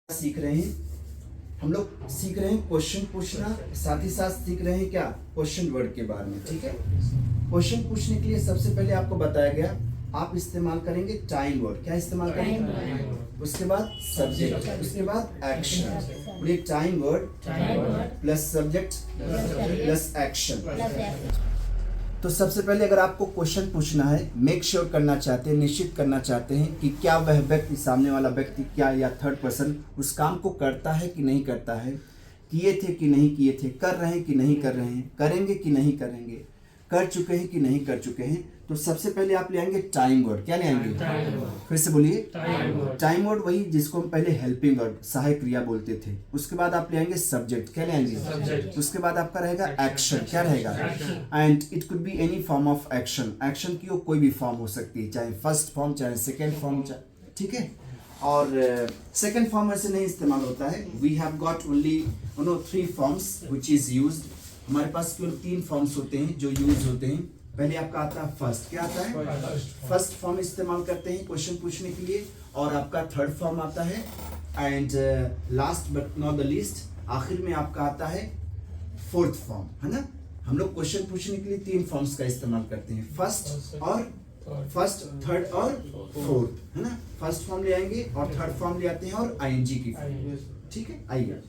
सीख रहे हैं हम लोग सीख रहे हैं क्वेश्चन पूछना, साथ ही साथ सीख रहे हैं क्या क्वेश्चन वर्ड के बारे में। ठीक है, क्वेश्चन पूछने के लिए सबसे पहले आपको बताया गया आप इस्तेमाल करेंगे टाइम वर्ड। क्या इस्तेमाल करेंगे? उसके बाद सब्जेक्ट, उसके बाद एक्शन। बोलिए time word plus subject plus action. तो सबसे पहले अगर आपको क्वेश्चन पूछना है, मेक श्योर करना चाहते हैं, निश्चित करना चाहते हैं कि क्या वह व्यक्ति, सामने वाला व्यक्ति क्या या थर्ड पर्सन उस काम को करता है कि नहीं करता है, किए थे कि नहीं किए थे, कर रहे हैं कि नहीं कर रहे हैं, करेंगे कि नहीं करेंगे, कर चुके हैं कि नहीं कर चुके हैं। तो सबसे पहले आप ले आएंगे टाइम वर्ड। क्या ले आएंगे? फिर से बोलिए। टाइम वर्ड वही जिसको हम पहले हेल्पिंग वर्ड, सहायक क्रिया बोलते थे। उसके बाद आप ले आएंगे सब्जेक्ट। क्या ले आएंगे? उसके बाद आपका रहेगा एक्शन। क्या रहेगा? And it could be any form of action. Action की कोई भी फॉर्म हो सकती है, चाहे फर्स्ट फॉर्म चाहे सेकेंड फॉर्म। ठीक है, और सेकेंड फॉर्म ऐसे नहीं इस्तेमाल होता है। We have got only 3 forms which is used. हमारे पास केवल 3 फॉर्म्स होते हैं जो यूज होते हैं। पहले आपका आता है फर्स्ट। क्या आता है? फर्स्ट फॉर्म इस्तेमाल करते हैं क्वेश्चन पूछने के लिए। और आपका थर्ड फॉर्म आता है and last but not the least, आखिर में आपका आता है फोर्थ फॉर्म, है ना। हम लोग क्वेश्चन पूछने के लिए 3 फॉर्म्स का इस्तेमाल करते हैं, फर्स्ट, थर्ड और फोर्थ, है ना। फर्स्ट फॉर्म ले आएंगे और थर्ड फॉर्म ले आते हैं और आईएनजी की फॉर्म। ठीक है, आइए।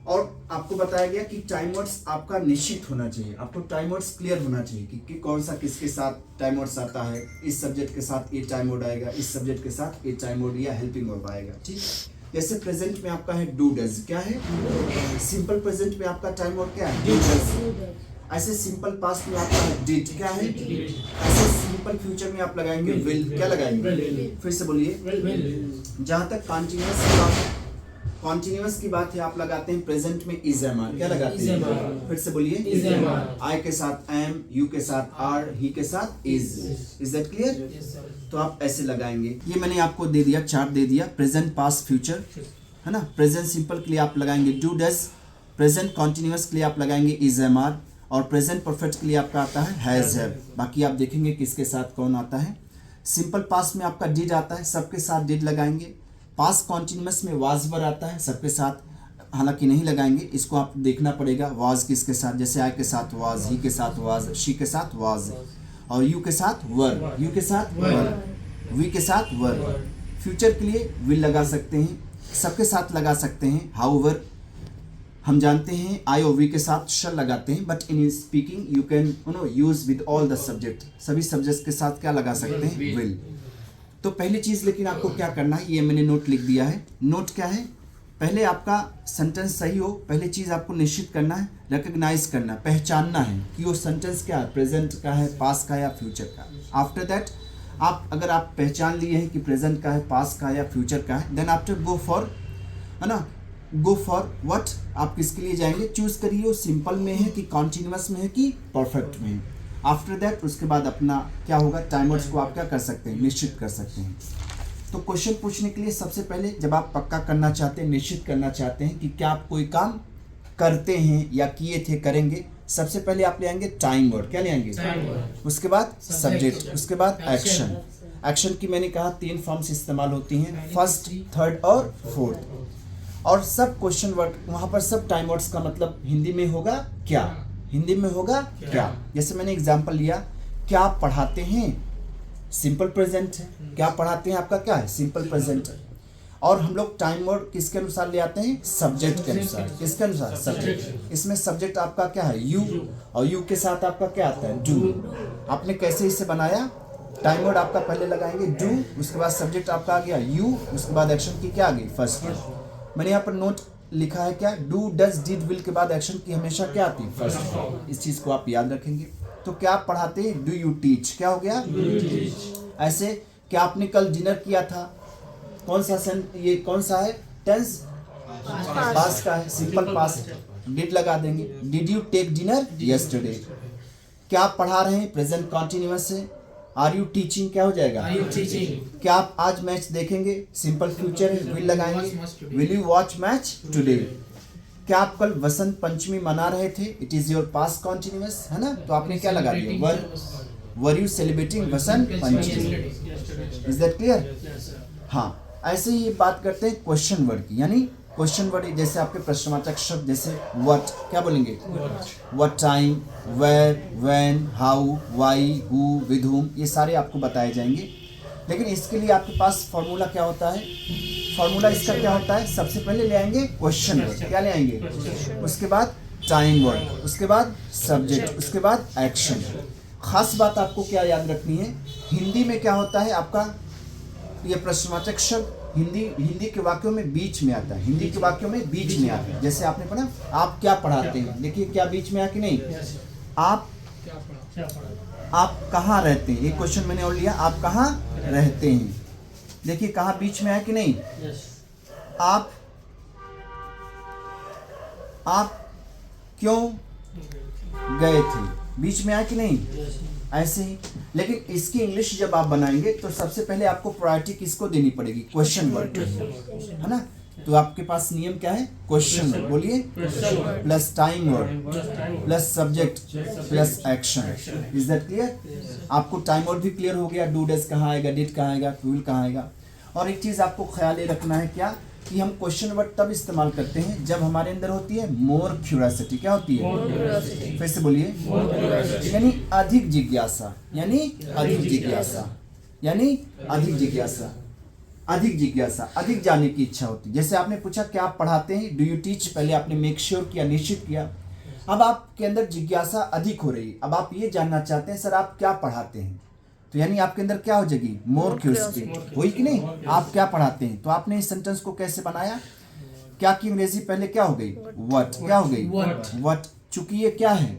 और आपको बताया गया कि टाइम वर्ड्स आपका निश्चित होना चाहिए, आपको टाइम वर्ड्स क्लियर होना चाहिए कि कौन सा किसके साथ टाइम वर्ड्स आता है। इस सब्जेक्ट के साथ ये टाइम वर्ड आएगा, इस सब्जेक्ट के साथ ये टाइम वर्ड या हेल्पिंग वर्ब आएगा। ठीक, जैसे प्रेजेंट में आपका है डू डज। क्या है? सिंपल प्रेजेंट में आपका टाइम वर्ड क्या है? Do does. ऐसे सिंपल पास्ट में आपका है डिड। क्या है? ऐसे सिंपल फ्यूचर में आप लगाएंगे विल। क्या लगाएंगे? फिर से बोलिए। जहां तक कॉन्टिन्यूअस की बात है, आप लगाते हैं प्रेजेंट में इज एम आर। क्या लगाते हैं? फिर से बोलिए। आई के साथ एम, यू के साथ आर, ही के साथ इज दैट क्लियर? तो आप ऐसे लगाएंगे। ये मैंने आपको दे दिया, चार्ट दे दिया। प्रेजेंट, पास्ट, फ्यूचर, है ना। प्रेजेंट सिंपल के लिए आप लगाएंगे डू डज, प्रेजेंट कॉन्टिन्यूअस के लिए आप लगाएंगे इज एम आर, और प्रेजेंट परफेक्ट के लिए आपका आता है हैज हैव। बाकी आप देखेंगे किसके साथ कौन आता है। सिंपल पास्ट में आपका डिड आता है, सबके साथ डिड लगाएंगे। पास्ट कॉन्टिन्यूअस में वाज वर आता है, सबके साथ हालांकि नहीं लगाएंगे, इसको आप देखना पड़ेगा। वाज किसके साथ? जैसे आई के साथ वाज, ही के साथ वाज, शी के साथ वाज, और यू के साथ वर, यू के साथ वर, वी के साथ वर। फ्यूचर के लिए विल लगा सकते हैं, सबके साथ लगा सकते हैं। हाउएवर हम जानते हैं आई और वी के साथ शल लगाते हैं, but in speaking you can use with all the subject. सभी सब्जेक्ट्स के साथ क्या लगा सकते हैं? विल। तो पहली चीज लेकिन आपको क्या करना है, ये मैंने नोट लिख दिया है। नोट क्या है? पहले आपका सेंटेंस सही हो, पहली चीज आपको निश्चित करना है, रिकॉग्नाइज करना, पहचानना है कि वो सेंटेंस क्या है, प्रेजेंट का है, पास्ट का है या फ्यूचर का। आफ्टर दैट अगर आप पहचान लिए हैं कि प्रेजेंट का है, पास्ट का है या फ्यूचर का है, देन आफ्टर गो फॉर, है ना, गो फॉर व्हाट, आप किसके लिए जाएंगे, चूज करिए वो सिंपल में है कि कॉन्टिन्यूअस में है कि परफेक्ट में है। आफ्टर दैट उसके बाद अपना क्या होगा, टाइमर्स को आप क्या कर सकते हैं, निश्चित कर सकते हैं। तो क्वेश्चन पूछने के लिए सबसे पहले जब आप पक्का करना चाहते हैं, निश्चित करना चाहते हैं कि क्या आप कोई काम करते हैं या किए थे, करेंगे, सबसे पहले आप ले आएंगे टाइम वर्ड। क्या ले आएंगे? उसके बाद सब्जेक्ट, उसके बाद एक्शन। एक्शन की मैंने कहा 3 फॉर्म्स इस्तेमाल होती हैं, फर्स्ट, थर्ड और फोर्थ। और सब क्वेश्चन वर्ड वहां पर सब टाइम वर्ड्स का मतलब हिंदी में होगा क्या, हिंदी में होगा क्या। जैसे मैंने एग्जांपल लिया, क्या आप पढ़ाते हैं, सिंपल प्रेजेंट है। क्या पढ़ाते हैं आपका क्या है, सिंपल प्रेजेंट है। और हम लोग टाइम वर्ड किसके अनुसार ले आते हैं, सब्जेक्ट के अनुसार। किसके अनुसार? सब्जेक्ट। इसमें सब्जेक्ट आपका क्या है, यू, और यू के साथ आपका क्या आता है, डू। आपने कैसे इसे बनाया, टाइम वर्ड आपका पहले लगाएंगे डू, उसके बाद सब्जेक्ट आपका आ गया यू, उसके बाद एक्शन की क्या आ गई, फर्स्ट। मैंने यहाँ पर नोट लिखा है क्या, डू डज डिड विल के बाद एक्शन की हमेशा क्या आती है, फर्स्ट। इस चीज को आप याद रखेंगे। तो क्या आप पढ़ाते हैं, डू यू टीच। क्या हो गया, ऐसे। क्या आपने कल डिनर किया था, कौन सा ये कौन सा है, टेंस, पास्ट का है, सिंपल पास्ट, डिड लगा देंगे। Did you take dinner yesterday. क्या आप पढ़ा रहे हैं, प्रेजेंट कॉन्टिन्यूअस है। आर यू टीचिंग, क्या हो जाएगा, क्या आप आज मैच देखेंगे, सिंपल फ्यूचर है, विल लगाएंगे। Will you watch match today. क्या आप कल वसंत पंचमी मना रहे थे, it is your past continuous, है ना, तो आपने क्या लगा दिया, were you celebrating Vasant Panchami. Is that clear? हाँ, ऐसे ही बात करते हैं क्वेश्चन वर्ड की, यानी क्वेश्चन वर्ड जैसे आपके प्रश्नवाचक शब्द जैसे व्हाट, क्या बोलेंगे, what time, where, when, how, why, who, with whom, ये सारे आपको बताए जाएंगे। लेकिन इसके लिए आपके पास फॉर्मूला क्या होता है, फॉर्मूला इसका क्या होता है, सबसे पहले ले आएंगे क्वेश्चन वर्ड, क्या ले आएंगे, उसके बाद टाइम वर्ड, उसके बाद सब्जेक्ट, उसके बाद एक्शन। खास बात आपको क्या याद रखनी है, हिंदी में क्या होता है आपका ये प्रश्नवाचक शब्द हिंदी के वाक्यों में बीच में आता है, हिंदी के वाक्यों में बीच में आता है। जैसे आपने पढ़ा आप क्या पढ़ाते हैं, देखिए क्या बीच में आया कि नहीं, आप कहाँ रहते हैं, एक क्वेश्चन मैंने और लिया, आप कहाँ रहते हैं, देखिए कहाँ बीच में आया कि नहीं, आप क्यों गए थे, बीच में आया कि नहीं, ऐसे ही। लेकिन इसकी इंग्लिश जब आप बनाएंगे तो सबसे पहले आपको प्रायोरिटी किसको देनी पड़ेगी, क्वेश्चन वर्ड, है ना। तो आपके पास नियम क्या है, क्वेश्चन वर्ड बोलिए plus time word plus subject plus action. Is that clear? आपको टाइम वर्ड भी क्लियर हो गया, डू डज कहाँ आएगा, डिड कहाँ आएगा, विल कहाँ आएगा। और एक चीज आपको ख्याल ये रखना है क्या, कि हम क्वेश्चन वर्ड तब इस्तेमाल करते हैं जब हमारे अंदर होती है मोर क्यूरियोसिटी। क्या होती है, फिर से बोलिए, यानी अधिक जिज्ञासा, यानी अधिक जिज्ञासा, यानी अधिक जिज्ञासा, अधिक जिज्ञासा, अधिक जानने की इच्छा होती है। जैसे आपने पूछा क्या आप पढ़ाते हैं, डू यू टीच, पहले आपने मेक श्योर किया, निश्चित किया, अब आपके अंदर जिज्ञासा अधिक हो रही है, अब आप ये जानना चाहते हैं सर आप क्या पढ़ाते हैं, तो यानी आपके अंदर क्या हो जाएगी, मोर क्यूरियोसिटी हुई कि नहीं, आप क्या पढ़ाते हैं। तो आपने इस सेंटेंस को कैसे बनाया, क्या की अंग्रेजी पहले क्या हो गई, व्हाट, क्या हो गई, व्हाट, चूंकि ये क्या है,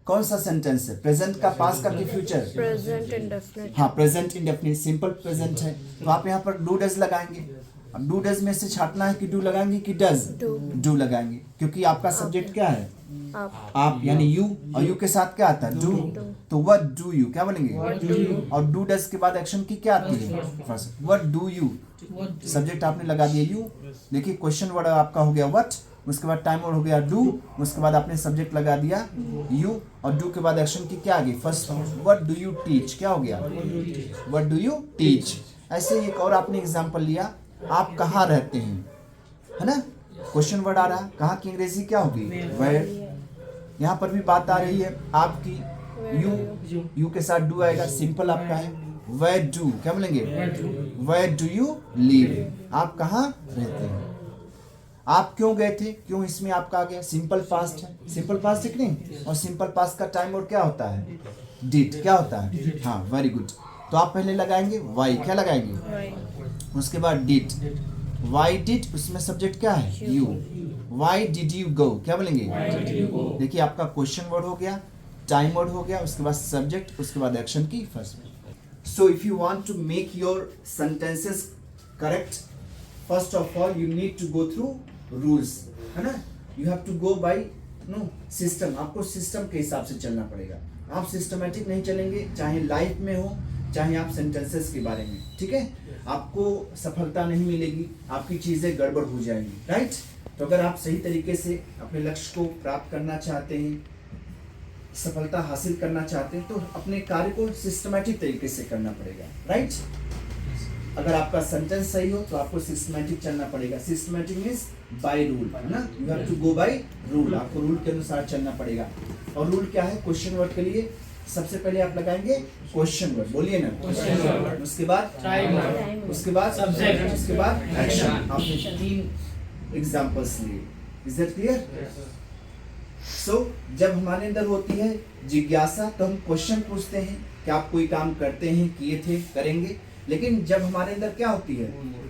कौन सा सेंटेंस है, प्रेजेंट का, पास्ट का कि फ्यूचर, प्रेजेंट इंडेफिनिट, हाँ प्रेजेंट इंडेफिनिट, सिंपल प्रेजेंट है, तो आप यहाँ पर डू डज लगाएंगे। अब डू डज में से छाटना है कि डू लगाएंगे कि डज, डू लगाएंगे, क्योंकि आपका सब्जेक्ट क्या है, आप, यानी यू, और यू के साथ क्या आता है, डू, तो व्हाट डू यू, क्या बोलेंगे, और डू डज के बाद एक्शन की क्या आती है, first what do you, subject आपने लगा दिया यू, देखिए क्वेश्चन वर्ड आपका हो गया व्हाट, उसके बाद टाइम वर्ड हो गया डू, उसके बाद आपने सब्जेक्ट लगा दिया यू, और डू के बाद एक्शन की क्या आ गई, first what do you teach, क्या हो गया, व्हाट डू यू टीच। ऐसे एक और आपने एग्जांपल लिया, आप कहाँ रहते हैं, है ना, क्वेश्चन वर्ड आ रहा, कहाँ की अंग्रेजी क्या होगी, वेयर। यहाँ पर भी बात आ रही है आपकी, यू के साथ डू आएगा, सिंपल आपका है, वेयर डू, क्या बोलेंगे, वेयर डू यू लिव, आप कहाँ रहते हैं। आप क्यों गए थे, क्यों इसमें आपका आ गया, सिंपल पास्ट है, सिंपल पास्ट है कि नहीं, और सिंपल पास्ट का टाइम वर्ड क्या होता है, डिड, क्या होता है, हाँ वेरी गुड। तो आप पहले लगाएंगे वाई, क्या लगाएंगे, उसके बाद डिड, वाई डिड, उसमें सब्जेक्ट क्या है, you, why did you go, क्या बोलेंगे, देखिए आपका क्वेश्चन वर्ड हो गया, टाइम वर्ड हो गया, उसके बाद सब्जेक्ट, उसके बाद एक्शन की first. So if you want to make your sentences correct, first of all you need to go through rules, है ना, you have to go by no system, आपको सिस्टम के हिसाब से चलना पड़ेगा। आप सिस्टमेटिक नहीं चलेंगे, चाहे लाइफ में हो चाहे आप सेंटेंसेस के बारे में, ठीक है, आपको सफलता नहीं मिलेगी, आपकी चीजें गड़बड़ हो जाएंगी, राइट। तो अगर आप सही तरीके से अपने लक्ष्य को प्राप्त करना चाहते हैं, सफलता हासिल करना चाहते हैं, तो अपने कार्य को सिस्टमेटिक तरीके से करना पड़ेगा, राइट। अगर आपका सेंटेंस सही हो तो आपको सिस्टमेटिक चलना पड़ेगा, सिस्टमेटिक मींस बाय रूल, है ना, you have to go by rule, आपको रूल के अनुसार चलना पड़ेगा। और रूल क्या है, क्वेश्चन वर्ड के लिए सबसे पहले आप लगाएंगे क्वेश्चन वर्ड, बोलिए ना, उसके बाद उसके बाद सब्जेक्ट, उसके बाद एक्शन। आपने 3 एग्जांपल्स लिए, इज दैट क्लियर। सो जब हमारे अंदर होती है जिज्ञासा तो हम क्वेश्चन पूछते हैं कि आप कोई काम करते हैं, किए थे, करेंगे। लेकिन जब हमारे अंदर क्या होती है,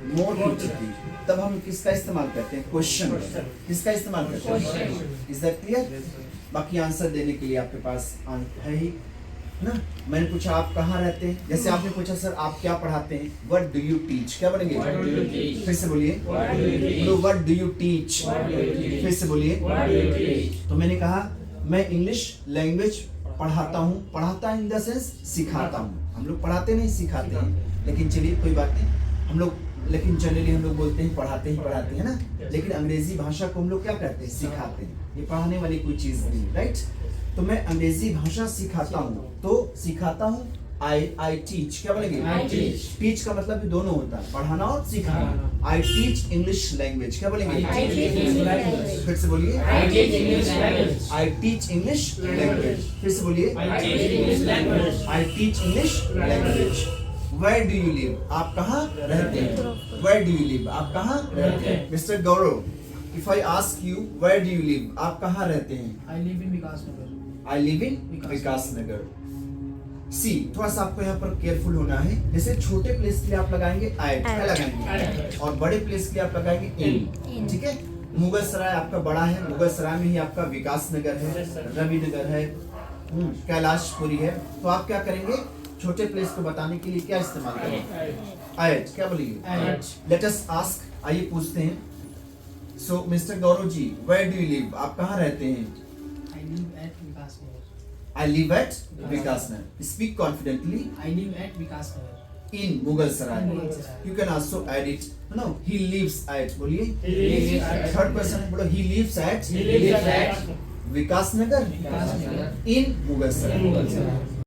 मोर होती है, तब हम किसका इस्तेमाल करते हैं, क्वेश्चन वर्ड, किसका इस्तेमाल करते हैं, इज दैट क्लियर। बाकी आंसर देने के लिए आपके पास है ही ना। मैंने पूछा आप कहाँ रहते हैं, जैसे आपने पूछा सर आप क्या पढ़ाते हैं, व्हाट डू यू टीच, क्या बोलेंगे, फिर से बोलिए, व्हाट डू यू टीच, फिर से बोलिए। तो मैंने कहा मैं इंग्लिश लैंग्वेज पढ़ाता हूँ, पढ़ाता इन द सेंस सिखाता हूँ, हम लोग पढ़ाते नहीं सिखाते हैं, लेकिन चलिए कोई बात नहीं, हम लोग लेकिन जनरली हम लोग बोलते हैं पढ़ाते हैं ना, लेकिन अंग्रेजी भाषा को हम लोग क्या करते हैं, सिखाते हैं, ये पढ़ाने वाली कोई चीज नहीं, राइट। तो मैं अंग्रेजी भाषा सिखाता हूँ, तो सिखाता हूँ आई टीच, क्या बोलेंगे? I teach. टीच का मतलब भी दोनों होता है, पढ़ाना और सीखाना। आई टीच इंग्लिश लैंग्वेज, क्या बोलेंगे? I teach English language. फिर से बोलिए। I teach English language. I teach English language, फिर से बोलिए। I teach English language. I teach English language. Where do you live, आप कहाँ रहते हैं? वेयर डू यू लिव, आप कहाँ रहते हैं? Mister Gaurav, if I ask you where do you live, आप कहाँ रहते हैं? I live in Vikasnagar. I live in Vikasnagar. See, थोड़ा सा आपको यहाँ पर केयरफुल होना है। जैसे छोटे प्लेस के लिए आप लगाएंगे एट, क्या लगाएंगे? और बड़े प्लेस के लिए आप लगाएंगे इन, ठीक है? मुगल सराय आपका बड़ा है, मुगल सराय में ही आपका विकास नगर है, रवि नगर है, कैलाशपुरी है। तो आप क्या करेंगे? छोटे प्लेस को बताने के लिए क्या इस्तेमाल करेंगे? एट, क्या बोलिए? At. लेट अस आस्क, आइए पूछते हैं। So mister Gaurav ji, where do you live, आप कहाँ रहते हैं? I live at Vikasnagar. I live at Vikasnagar. Speak confidently. I live at Vikasnagar. In Mughal Sarai. Mughal Sarai. You can also add it. No, he lives at. बोलिए. He lives at. Third person बोलो. He lives at. He lives at. Vikasnagar. Vikasnagar. In Mughal Sarai. Mughal Sarai.